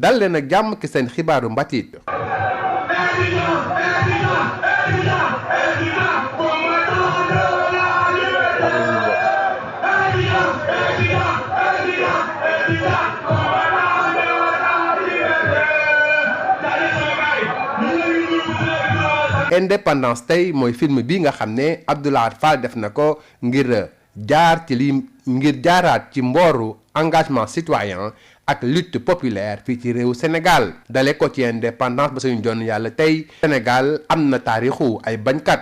dal leen ak jàmm ki seen xibaaru mbatit. Indépendance tey mooy film bi nga xam ne Abdou Lahad Fall def na ko ngir jaaraat ci mbooru engagement citoyen ak lutte populaire fii ci réew Sénégal dale ko ci indépendance ba suñu jonn yàlla tey Sénégal am na taarixu ay bañkat.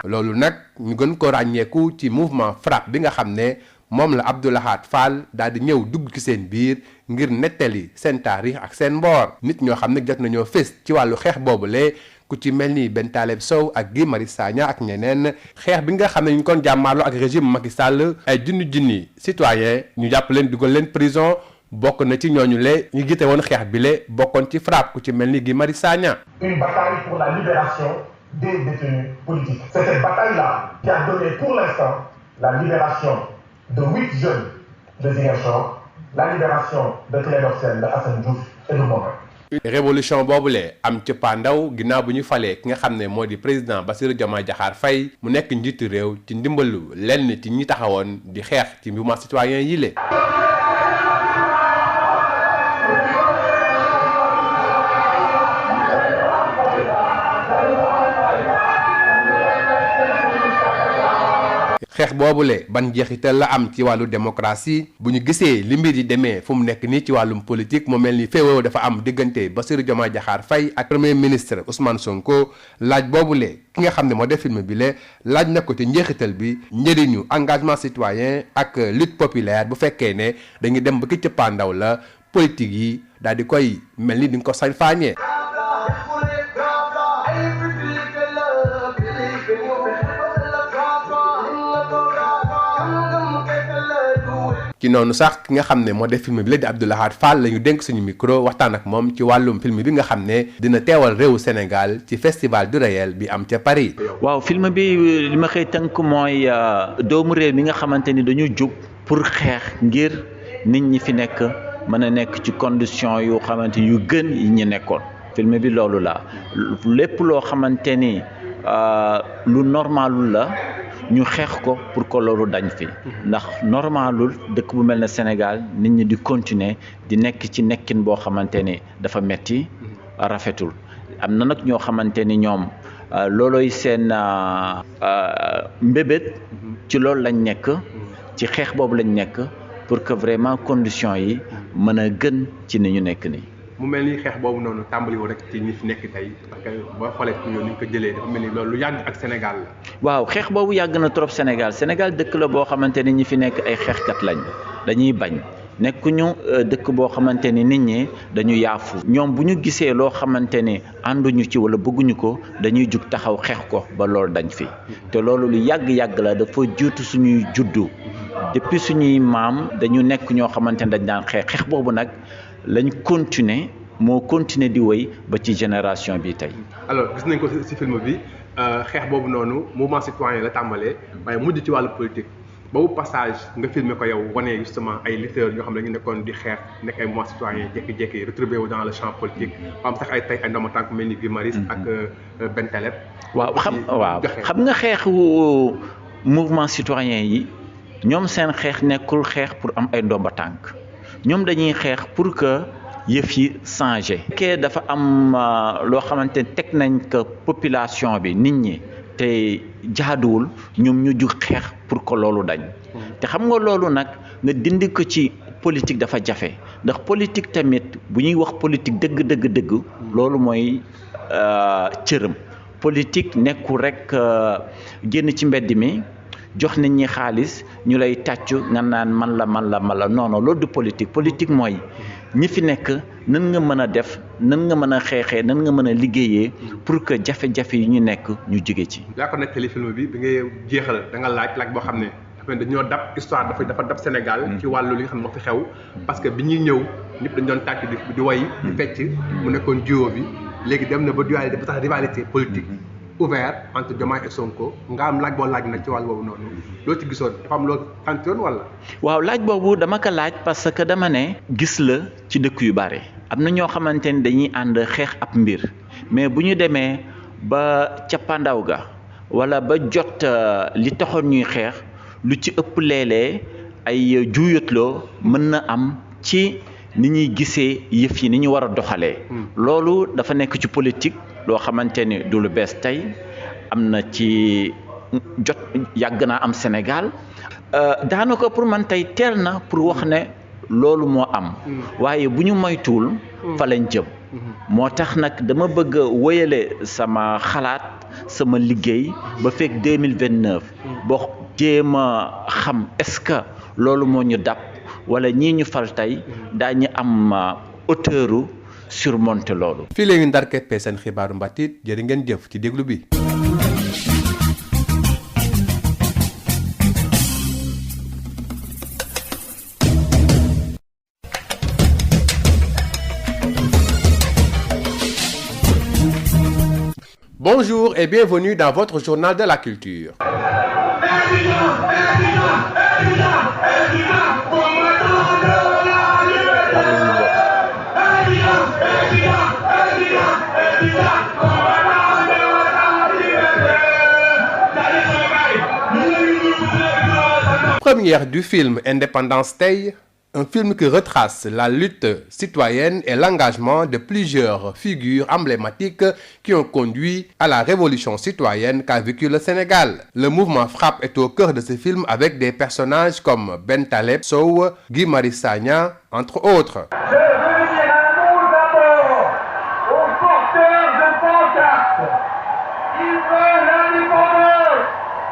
loolu nag ñu gën ko ràññeeku ci mouvement FRAPP bi nga xam ne moom la Abdou Lahad Fall daal di ñëw dugg ci seen biir ngir nettali seen taarix ak seen mboor nit ñoo xam ne jot nañoo fés ci wàllu xeex boobule ku ci mel ni Ben Taleb Sow ak Guy Marius Sagna ak ñeneen xeex bi nga xam ne ñu kon jàmmaarloo ak régime Macky Sall ay junni citoyen ñu jàpp leen dugal leen prison bokk na ci ñooñu le ñu gite woon xeex bi le bokkoon ci FRAPP ku ci mel ni Guy Marius Sagna. Une bataille pour la libération des détenus politiques. C'est cette bataille-là qui a donné pour l'instant la libération de 8 jeunes de Ziguinchor, la libération de Clédor Sène, de Assane Diouf et de moi-même. révolution boobule am ci pandaw ginnaaw bu ñu falee ki nga xam ne moo di président Bassirou Diomaye Diakhar Faye mu nekk njiitu réew ci ndimbalu lenn ci ñi taxawoon di xeex ci mouvement citoyen yi le xeex boobule ban jeexital la am ci wàllu démocratie bu ñu gisee li mbir yi demee fu mu nekk nii ci wàllum politique mu mel ni féewoo dafa am diggante Bassirou Diomaye Diakhar Faye ak premier ministre Ousmane Sonko laaj boobule ki nga xam ne moo def film bi le laaj na ko ci njeexital bi njëriñu engagement citoyen ak lutte populaire bu fekkee ne dañuy dem ba ki cëppaandaw la politique yi daal di koy mel ni di nga ko sañ faañee. ci noonu sax ki nga xam ne moo def film bi la di Abdou Lahad Fall la ñu dénk suñu micro waxtaan ak moom ci wàllum film bi nga xam ne dina teewal réewu Sénégal ci festival du réel bi am ca Paris. waaw film bi li ma koy tënk mooy doomu réew mi nga xamante ni dañu jug pour xeex ngir nit ñi fi nekk mën a nekk ci condition yu xamante yu gën yi ñu nekkoon. film bi loolu la lépp loo xamante ni lu normalul la. ñu xeex ko pour que loolu dañ fi ndax normalul dëkk bu mel ne Sénégal nit ñi di continuer di nekk ci nekkin boo xamante ni dafa metti rafetul am na nag ñoo xamante ni ñoom looloy seen mbébét ci loolu lañ nekk ci xeex boobu lañ nekk pour que vraiment conditions yi mën a gën ci ni ñu nekk nii. mu mel ni xeex boobu noonu tàmbali wu rek ci ñi fi nekk tey parce que boo xoolee ci ñoom ni ñu ko jëlee dafa mel ni loolu lu yàgg ak Sénégal la. waaw xeex boobu yàgg na trop Sénégal dëkk la boo xamante ni ñi fi nekk ay xeexkat lañ dañuy bañ nekkuñu dëkk boo xamante ni nit ñi dañu yaafu. ñoom bu ñu gisee loo xamante ni ànduñu ci wala bëgguñu ko dañuy jug taxaw xeex ko ba loolu dañ fi te loolu lu yàgg la dafa jiitu suñuy juddu depuis suñuy maam dañu nekk ñoo xamante ni dañ daan xeex boobu nag. lañ continuer di wéy ba ci génération bi tey. alors gis nañ ko ci film bi xeex boobu noonu mouvement citoyen la tàmbalee waaye mujj ci wàllu politique boobu passage nga filmer ko yow wane justement ay lutteurs yoo xam ne dañu nekkoon di xeex nekk ay mouvement citoyen jékki-jékki retrouvé wu dans le champ politique ba am sax ay tey ay ndooma tànk mel ni Guy Marius ak Ben Taleb. xam nga xeexu mouvement citoyen yi ñoom seen xeex nekkul xeex pour am ay ndomba tànk. ñoom dañuy xeex pour que yëf yi changé. fekkee dafa am loo xamante ne teg nañ ko population bi nit ñi te jaaduwul ñoom ñu jug xeex pour que loolu dañ. te xam nga loolu nag nga dindi ko ci politique dafa jafe ndax politique tamit bu ñuy wax politique dëgg loolu mooy cërëm politique nekkul rek génn ci mbedd mi. jox nit ñi xaalis ñu lay tàccu nga naan man la non loolu du politique mooy ñi fi nekk nan nga mën a def nan nga mën a xeexee nan nga mën a liggéeyee pour que jafe-jafe yi ñu nekk ñu jóge ci. yaa ko nettali film bi ngay jeexal da nga laaj boo xam ne dañoo dab histoire dafa dab Sénégal. ci wàllu li nga xam ne moo fi xew. parce que bi ñuy ñëw ñëpp dañu doon tàcc di way di fecc mu nekkoon jiwo bi léegi dem na ba dualité ba tax rivalité politique ouvert entre Diomaye et Sonko nga am laaj boo laaj nag ci wàll boobu noonu loo ci gisoon dafa am loo xantoon wala. waaw laaj boobu dama ko laaj parce que dama ne gis la ci dëkk yu bare am na ñoo xamante ni dañuy ànd xeex ab mbir mais bu ñu demee ba cappaandaw ga wala ba jot li taxoon ñuy xeex lu ci ëpp léeg-léeg ay juuyatloo mën na am ci ni ñuy gisee yëf yi ni ñu war a doxalee. loolu dafa nekk ci politique loo xamante ni du lu bees tey am na ci jot yàgg naa am Sénégal daanaka pour man tey teel na pour wax ne loolu moo am waaye bu ñu moytuwul fa lañ jëm moo tax nag dama bëgg a wéyale sama xalaat sama liggéey ba fekk 2029 boo jéem a xam est-ce que loolu moo ñu dab wala ñii ñu fal tey daañu am auteuru surmonter loolu. fii léegi ndar keppee seen xibaaru mbatit jërë ngeen jëf ci déglu bi. Bonjour et bienvenue dans votre journal de la culture. Première du film Indépendance Day, un film qui retrace la lutte citoyenne et l'engagement de plusieurs figures emblématiques qui ont conduit à la révolution citoyenne qu'a vécu le Sénégal. Le mouvement FRAPP est au cœur de ce film avec des personnages comme Ben Taleb Sow, Guy Marius Sagna, entre autres. Je veux dire un mot d'abord aux porteurs de pancartes. Ils veulent l'indépendance.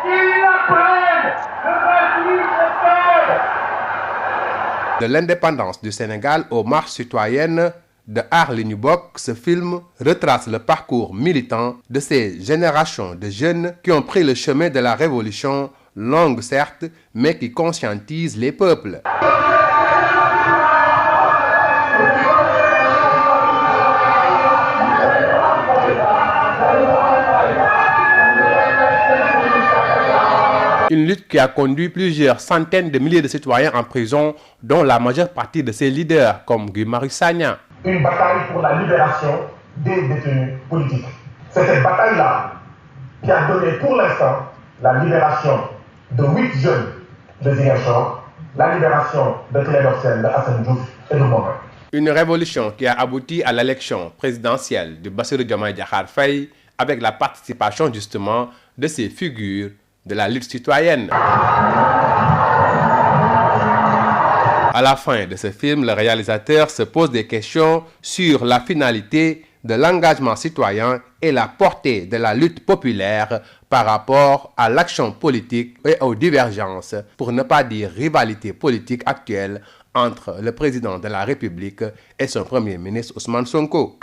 Qu'ils l'apprennent. Le 28 septembre. De l'indépendance du Sénégal aux marches citoyennes de Aar Li Ñu Bokk, ce film retrace le parcours militant de ces générations de jeunes qui ont pris le chemin de la révolution, longue certes, mais qui conscientise les peuples. Une lutte qui a conduit plusieurs centaines de milliers de citoyens en prison, dont la majeure partie de ses leaders, comme Guy Marius Sagna. Une bataille pour la libération des détenus politiques. C'est cette bataille-là qui a donné pour l'instant la libération de 8 jeunes de Ziguinchor, la libération de Clédor Sène, de Assane Diouf et de moi-même. Une révolution qui a abouti à l'élection présidentielle de Bassirou Diomaye Diakhar Faye avec la participation justement de ces figures de la lutte citoyenne. À la fin de ce film, le réalisateur se pose des questions sur la finalité de l'engagement citoyen et la portée de la lutte populaire par rapport à l'action politique et aux divergences, pour ne pas dire rivalité politique actuelle entre le président de la République et son premier ministre Ousmane Sonko.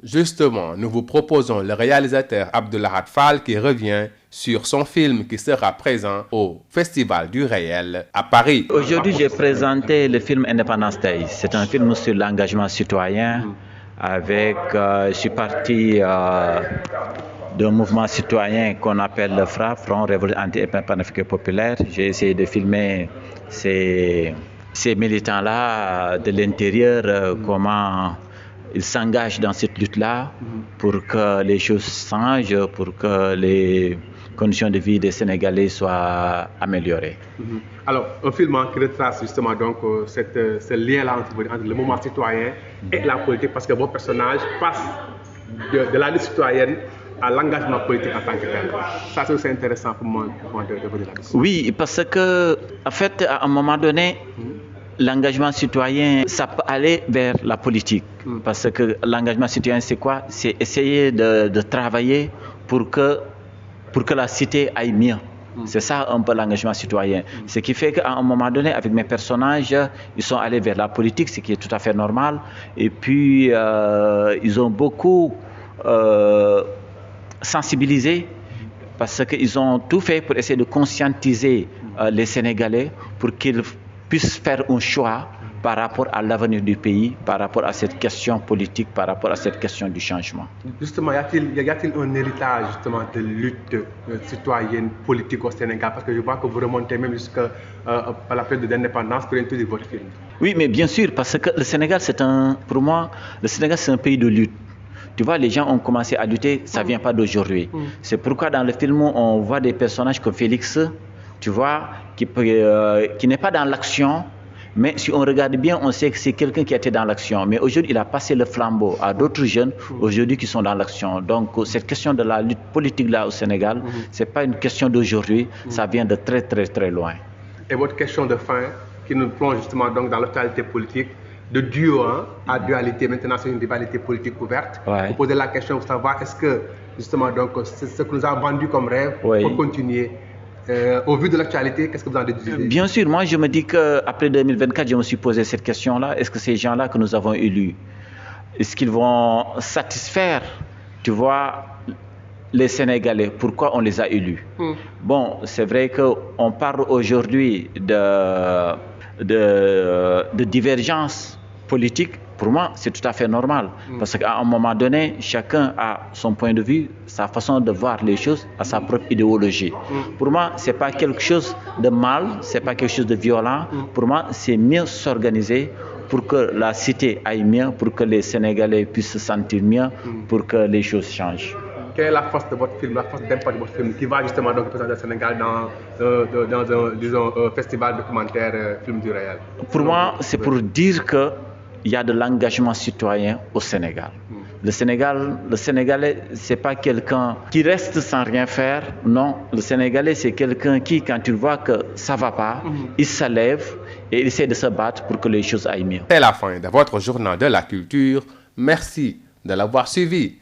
Justement, nous vous proposons le réalisateur Abdoulahat Fall qui revient sur son film qui sera présent au Festival du Réel à Paris. Aujourd'hui, j'ai présenté le film Independence Day. C'est un film sur l'engagement citoyen avec, je suis parti d'un mouvement citoyen qu'on appelle le FRAPP, Front Révolution Anti-Panafricain Populaire. J'ai essayé de filmer ces militants-là de l'intérieur, comment ils s'engagent dans cette lutte-là pour que les choses changent, pour que les conditions de vie des Sénégalais soient améliorées. Alors, un film qui retrace justement donc ce lien-là entre le mouvement citoyen et la politique, parce que vos personnages passent de la lutte citoyenne à l'engagement politique en tant que tel. Ça, c'est intéressant pour moi de venir là-dessus. Oui, parce que, en fait, à un moment donné, l'engagement citoyen, ça peut aller vers la politique. Parce que l'engagement citoyen, c'est quoi? C'est essayer de travailler pour que la cité aille mieux. C'est ça un peu l'engagement citoyen. Ce qui fait qu'à un moment donné, avec mes personnages, ils sont allés vers la politique, ce qui est tout à fait normal. Et puis, ils ont beaucoup sensibilisé parce qu'ils ont tout fait pour essayer de conscientiser les Sénégalais pour qu'ils puissent faire un choix par rapport à l'avenir du pays, par rapport à cette question politique, par rapport à cette question du changement. Justement, y a-t-il un héritage justement de lutte citoyenne politique au Sénégal? Parce que je vois que vous remontez même jusqu'à la période de l'indépendance pour introduire votre film. Oui, mais bien sûr, parce que le Sénégal, pour moi, le Sénégal, c'est un pays de lutte. Tu vois, les gens ont commencé à lutter, ça ne vient pas d'aujourd'hui. C'est pourquoi dans le film, on voit des personnages comme Félix, tu vois, qui n'est pas dans l'action. Mais si on regarde bien, on sait que c'est quelqu'un qui était dans l'action. Mais aujourd'hui, il a passé le flambeau à d'autres jeunes aujourd'hui qui sont dans l'action. Donc, cette question de la lutte politique là au Sénégal, ce n'est pas une question d'aujourd'hui, ça vient de très, très, très loin. Et votre question de fin, qui nous plonge justement donc dans l'actualité politique, de duo à dualité, maintenant c'est une rivalité politique ouverte. Vous posez la question pour savoir est-ce que justement donc, ce que nous avons vendu comme rêve pour continuer. Au vu de l'actualité, qu'est-ce que vous en déduisez? Bien sûr, moi je me dis qu'après 2024, je me suis posé cette question-là. Est-ce que ces gens-là que nous avons élus, est-ce qu'ils vont satisfaire, tu vois, les Sénégalais? Pourquoi on les a élus? Bon, c'est vrai qu'on parle aujourd'hui de divergence politique. Pour moi, c'est tout à fait normal. Parce qu'à un moment donné, chacun a son point de vue, sa façon de voir les choses, à sa propre idéologie. Pour moi, ce n'est pas quelque chose de mal, ce n'est pas quelque chose de violent. Pour moi, c'est mieux s'organiser pour que la cité aille mieux, pour que les Sénégalais puissent se sentir mieux, pour que les choses changent. Quelle est la force de votre film, la force d'impact de votre film qui va justement donc représenter le Sénégal dans un festival documentaire film du réel? Pour moi, c'est pour dire que il y a de l'engagement citoyen au Sénégal. Le Sénégalais, ce n'est pas quelqu'un qui reste sans rien faire. Non, le Sénégalais, c'est quelqu'un qui, quand il voit que ça ne va pas, il se lève et il essaie de se battre pour que les choses aillent mieux. C'est la fin de votre journal de la culture. Merci de l'avoir suivi.